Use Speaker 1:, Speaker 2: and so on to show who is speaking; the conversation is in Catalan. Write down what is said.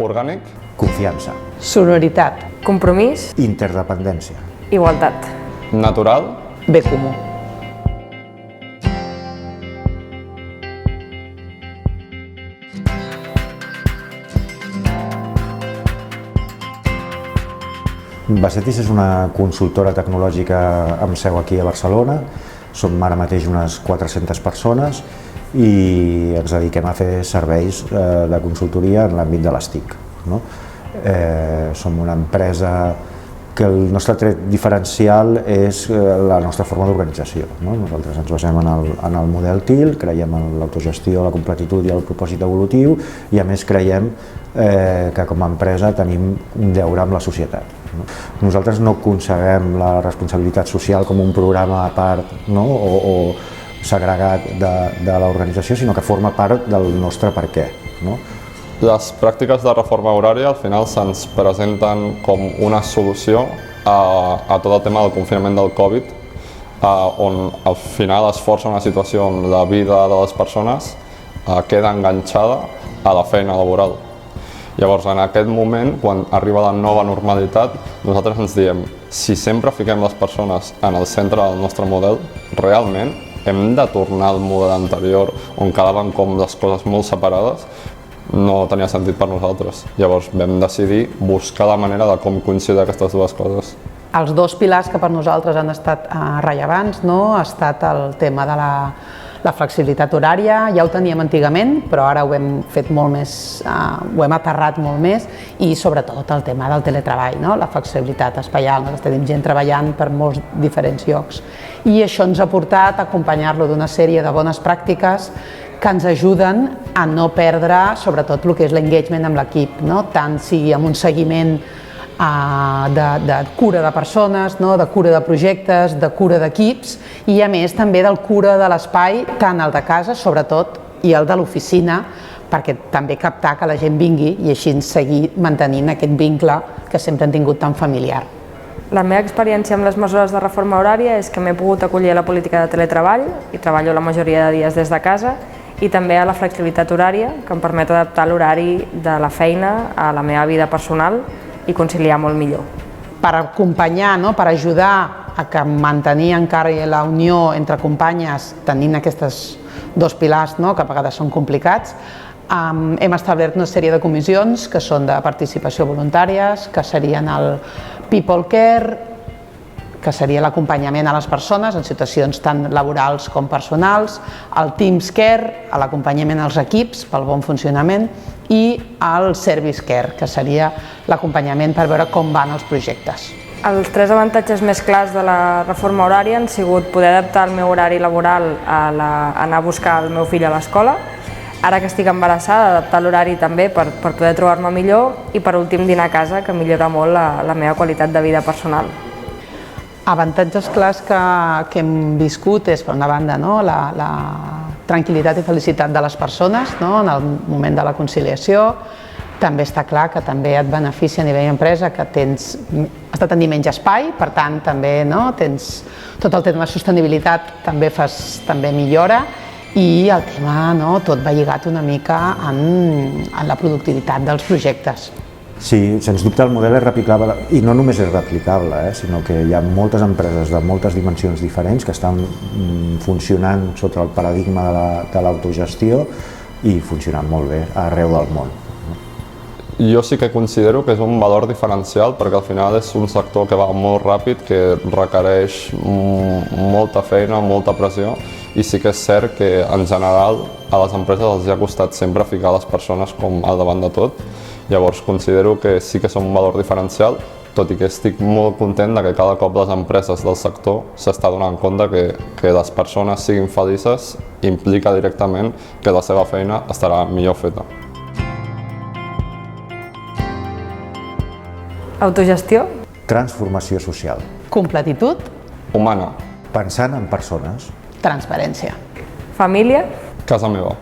Speaker 1: orgànic,
Speaker 2: confiança,
Speaker 3: sonoritat,
Speaker 4: compromís,
Speaker 2: interdependència,
Speaker 4: igualtat,
Speaker 1: natural,
Speaker 3: bé comú.
Speaker 2: Basetis és una consultora tecnològica amb seu aquí a Barcelona. Som ara mateix unes 400 persones i ens dediquem a fer serveis de consultoria en l'àmbit de les TIC. Som una empresa que el nostre tret diferencial és la nostra forma d'organització. Nosaltres ens basem en el model TIL, creiem en l'autogestió, la completitud i el propòsit evolutiu i a més creiem que com a empresa tenim un deure amb la societat. Nosaltres no concebem la responsabilitat social com un programa a part o segregat de l'organització, sinó que forma part del nostre per què.
Speaker 1: Les pràctiques de reforma horària al final se'ns presenten com una solució a tot el tema del confinament del Covid, on al final es força una situació on la vida de les persones queda enganxada a la feina laboral. Llavors, en aquest moment, quan arriba la nova normalitat, nosaltres ens diem, si sempre fiquem les persones en el centre del nostre model, realment hem de tornar al model anterior, on quedaven com les coses molt separades, no tenia sentit per nosaltres. Llavors vam decidir buscar la manera de com coincidir aquestes dues coses.
Speaker 3: Els dos pilars que per nosaltres han estat rellevants ha estat el tema de la flexibilitat horària. Ja ho teníem antigament, però ara ho hem fet molt més, ho hem aterrat molt més, i sobretot el tema del teletreball, la flexibilitat espaial. Nosaltres tenim gent treballant per molts diferents llocs i això ens ha portat a acompanyar-lo d'una sèrie de bones pràctiques que ens ajuden a no perdre sobretot el que és l'engagement amb l'equip, tant sigui amb un seguiment de cura de persones, de cura de projectes, de cura d'equips i a més també del cura de l'espai, tant el de casa sobretot i el de l'oficina, perquè també captar que la gent vingui i així seguir mantenint aquest vincle que sempre han tingut tan familiar.
Speaker 4: La meva experiència amb les mesures de reforma horària és que m'he pogut acollir a la política de teletreball i treballo la majoria de dies des de casa i també a la flexibilitat horària, que em permet adaptar l'horari de la feina a la meva vida personal i conciliar molt millor.
Speaker 3: Per acompanyar, per ajudar a mantenir encara la unió entre companyes, tenint aquests dos pilars que a vegades són complicats, hem establert una sèrie de comissions que són de participació voluntàries, que serien el People Care, que seria l'acompanyament a les persones en situacions tant laborals com personals, el Teams Care, l'acompanyament als equips pel bon funcionament, i el Service Care, que seria l'acompanyament per veure com van els projectes.
Speaker 4: Els tres avantatges més clars de la reforma horària han sigut poder adaptar el meu horari laboral a anar a buscar el meu fill a l'escola, ara que estic embarassada, adaptar l'horari també per poder trobar-me millor i per últim dinar a casa, que millora molt la meva qualitat de vida personal.
Speaker 3: Avantatges clars que hem viscut és, per una banda, la tranquil·litat i felicitat de les persones en el moment de la conciliació. També està clar que també et beneficia a nivell d'empresa que has de tenir menys espai, per tant també tens tot el tema de sostenibilitat, també millora, i el tema tot va lligat una mica en la productivitat dels projectes.
Speaker 2: Sí, sens dubte el model és replicable, i no només és replicable, sinó que hi ha moltes empreses de moltes dimensions diferents que estan funcionant sota el paradigma de l'autogestió i funcionant molt bé arreu del món.
Speaker 1: Jo sí que considero que és un valor diferencial perquè al final és un sector que va molt ràpid, que requereix molta feina, molta pressió, i sí que és cert que en general a les empreses els ha costat sempre ficar les persones com al davant de tot. Llavors considero que sí que és un valor diferencial, tot i que estic molt content que cada cop les empreses del sector s'està donant compte que les persones siguin felices implica directament que la seva feina estarà millor feta.
Speaker 4: Autogestió.
Speaker 2: Transformació social.
Speaker 3: Completitud.
Speaker 1: Humana.
Speaker 2: Pensant en persones.
Speaker 3: Transparència.
Speaker 4: Família.
Speaker 1: Casa meva.